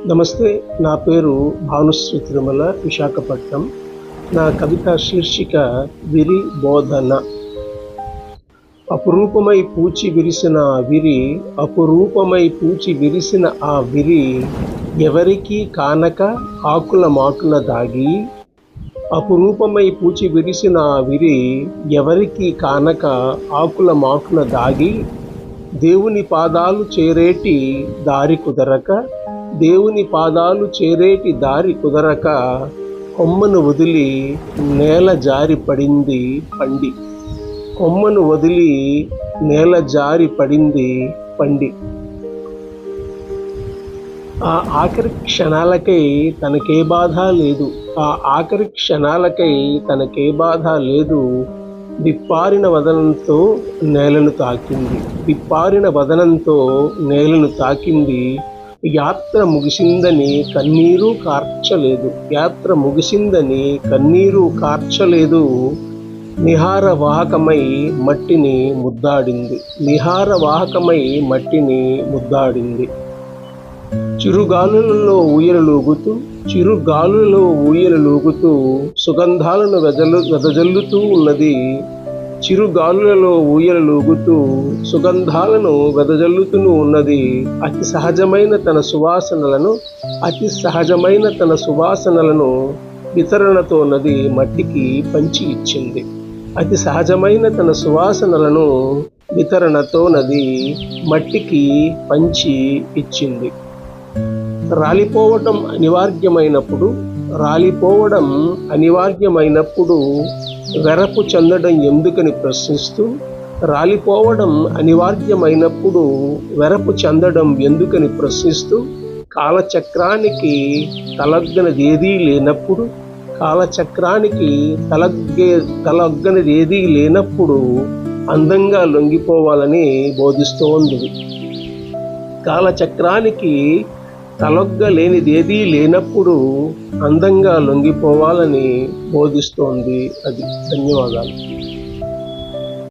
నమస్తే, నా పేరు భానుశ్రీ తిరుమల, విశాఖపట్నం. నా కవిత శీర్షిక విరి బోధన. అపురూపమై పూచి విరిసిన విరి, అపురూపమై పూచి విరిసిన ఆ విరి, ఎవరికీ కానక ఆకుల మాటున దాగి. అపురూపమై పూచి విరిసిన ఆ విరి, ఎవరికీ కానక ఆకుల మాటున దాగి. దేవుని పాదాలు చేరేటి దారి కుదరక, దేవుని పాదాలు చేరేటి దారి కుదరక, కొమ్మను వదిలి నేల జారి పడింది పండి. కొమ్మను వదిలి నేల జారి పడింది పండి. ఆ ఆఖరి క్షణాలకై తనకే బాధ లేదు, ఆ ఆఖరి క్షణాలకై తనకే బాధ లేదు. విప్పారిన వదనంతో నేలను తాకింది, విప్పారిన వదనంతో నేలను తాకింది. యాత్ర ముగిసిందని కన్నీరు కార్చలేదు, యాత్ర ముగిసిందని కన్నీరు కార్చలేదు. నిహారవాహకమై మట్టిని ముద్దాడింది, నిహారవాహకమై మట్టిని ముద్దాడింది. చిరుగాలులలో ఊయలలూగుతూ, చిరుగాలులలో ఊయలలూగుతూ సుగంధాలను వెదజల్లుతూ ఉన్నది. చిరుగాలులలో ఊయలలూగుతూ సుగంధాలను వెదజల్లుతూ ఉన్నది. అతి సహజమైన తన సువాసనలను, అతి సహజమైన తన సువాసనలను వితరణతో నది మట్టికి పంచి ఇచ్చింది. అతి సహజమైన తన సువాసనలను వితరణతో నది మట్టికి పంచి ఇచ్చింది. రాలిపోవడం అనివార్యమైనప్పుడు, రాలిపోవడం అనివార్యమైనప్పుడు వెరపు చెందడం ఎందుకని ప్రశ్నిస్తూ, రాలిపోవడం అనివార్యమైనప్పుడు వెరపు చెందడం ఎందుకని ప్రశ్నిస్తూ, కాలచక్రానికి తలగ్గనదేదీ లేనప్పుడు, కాలచక్రానికి తలగ్గనదేదీ లేనప్పుడు అందంగా లొంగిపోవాలని బోధిస్తోంది. కాలచక్రానికి తలొగ్గలేనిదేదీ లేనప్పుడు అందంగా లొంగిపోవాలని బోధిస్తోంది అది. ధన్యవాదాలు.